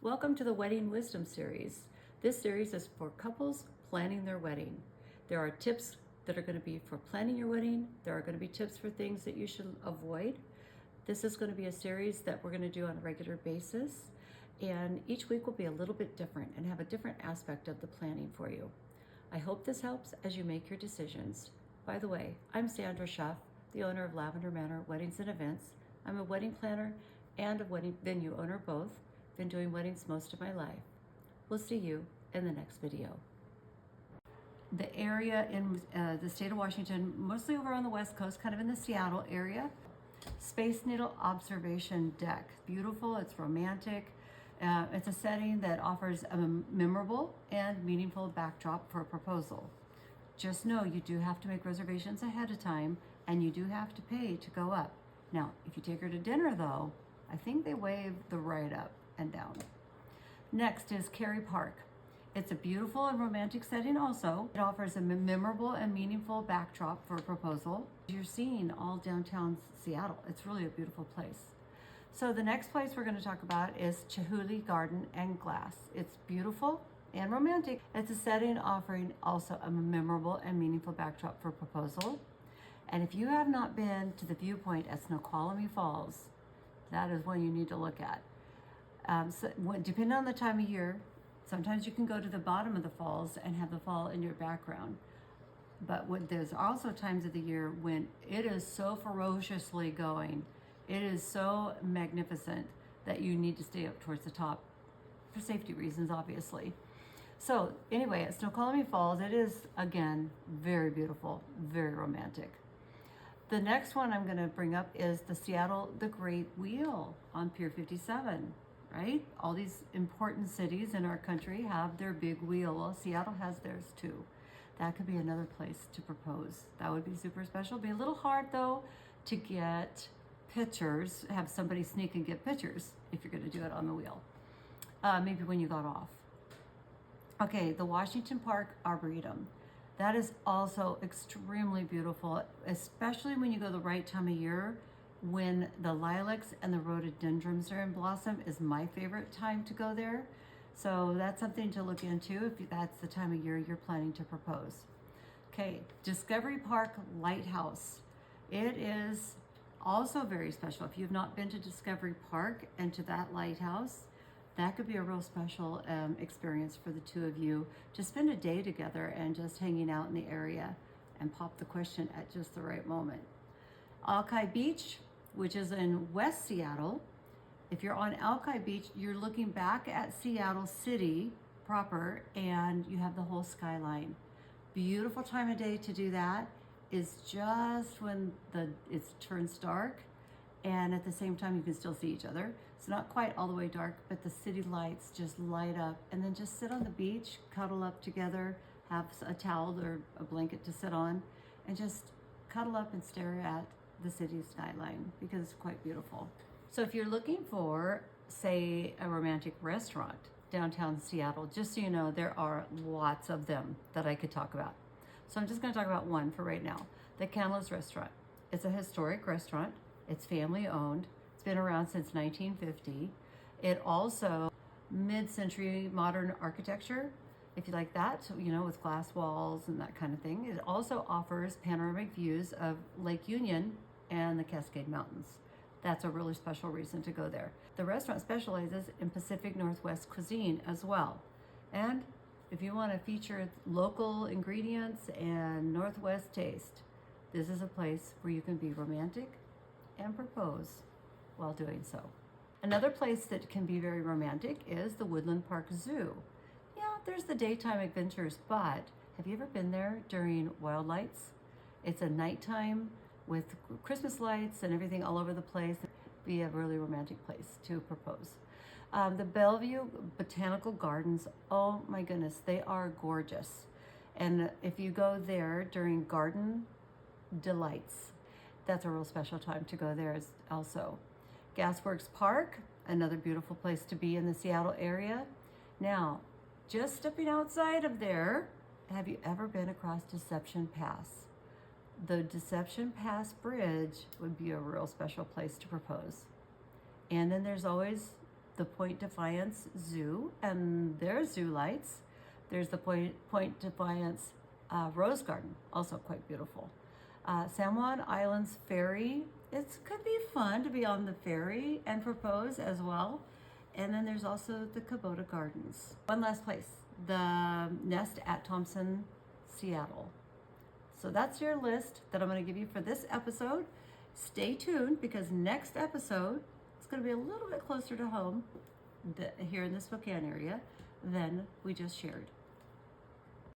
Welcome to the Wedding Wisdom Series. This series is for couples planning their wedding. There are tips that are going to be for planning your wedding. There are going to be tips for things that you should avoid. This is going to be a series that we're going to do on a regular basis, and each week will be a little bit different and have a different aspect of the planning for you. I hope this helps as you make your decisions. By the way, I'm Sandra Schuff, the owner of Lavender Manor Weddings and Events. I'm a wedding planner and a wedding venue owner both. Been doing weddings most of my life. We'll see you in the next video. The area in the state of Washington, mostly over on the West Coast, kind of in the Seattle area. Space Needle Observation Deck. Beautiful, it's romantic. It's a setting that offers a memorable and meaningful backdrop for a proposal. Just know you do have to make reservations ahead of time and you do have to pay to go up. Now, if you take her to dinner though, I think they waive the ride up and down. Next is Kerry Park. It's a beautiful and romantic setting also. It offers a memorable and meaningful backdrop for a proposal. You're seeing all downtown Seattle. It's really a beautiful place. So the next place we're going to talk about is Chihuly Garden and Glass. It's beautiful and romantic. It's a setting offering also a memorable and meaningful backdrop for a proposal. And if you have not been to the viewpoint at Snoqualmie Falls, that is one you need to look at. Depending on the time of year, sometimes you can go to the bottom of the falls and have the fall in your background. But there's also times of the year when it is so ferociously going, it is so magnificent that you need to stay up towards the top for safety reasons, obviously. So anyway, at Snoqualmie Falls, it is, again, very beautiful, very romantic. The next one I'm going to bring up is the Great Wheel on Pier 57. Right? All these important cities in our country have their big wheel. Well, Seattle has theirs too. That could be another place to propose. That would be super special. Be a little hard though to get pictures, have somebody sneak and get pictures if you're going to do it on the wheel. Maybe when you got off. Okay, the Washington Park Arboretum. That is also extremely beautiful, especially when you go the right time of year. When the lilacs and the rhododendrons are in blossom is my favorite time to go there. So that's something to look into if that's the time of year you're planning to propose. Okay, Discovery Park Lighthouse. It is also very special. If you've not been to Discovery Park and to that lighthouse, that could be a real special experience for the two of you to spend a day together and just hanging out in the area and pop the question at just the right moment. Alki Beach, which is in West Seattle. If you're on Alki Beach, you're looking back at Seattle City proper and you have the whole skyline. Beautiful time of day to do that is just when it turns dark, and at the same time you can still see each other. It's not quite all the way dark, but the city lights just light up, and then just sit on the beach, cuddle up together, have a towel or a blanket to sit on, and just cuddle up and stare at the city skyline because it's quite beautiful. So if you're looking for, say, a romantic restaurant downtown Seattle, just so you know, there are lots of them that I could talk about. So I'm just going to talk about one for right now. The Canlis Restaurant. It's a historic restaurant. It's family owned. It's been around since 1950. It also mid-century modern architecture, if you like that, with glass walls and that kind of thing. It also offers panoramic views of Lake Union and the Cascade Mountains. That's a really special reason to go there. The restaurant specializes in Pacific Northwest cuisine as well. And if you want to feature local ingredients and Northwest taste, this is a place where you can be romantic and propose while doing so. Another place that can be very romantic is the Woodland Park Zoo. Yeah, there's the daytime adventures, but have you ever been there during wild lights? It's a nighttime with Christmas lights and everything all over the place. It'd be a really romantic place to propose. The Bellevue Botanical Gardens, oh my goodness, they are gorgeous. And if you go there during Garden Delights, that's a real special time to go there also. Gasworks Park, another beautiful place to be in the Seattle area. Now, just stepping outside of there, have you ever been across Deception Pass? The Deception Pass Bridge would be a real special place to propose. And then there's always the Point Defiance Zoo and their zoo lights. There's the Point Defiance Rose Garden, also quite beautiful. San Juan Island's ferry. It could be fun to be on the ferry and propose as well. And then there's also the Kubota Gardens. One last place, the Nest at Thompson, Seattle. So that's your list that I'm going to give you for this episode. Stay tuned because next episode it's going to be a little bit closer to home here in the Spokane area than we just shared.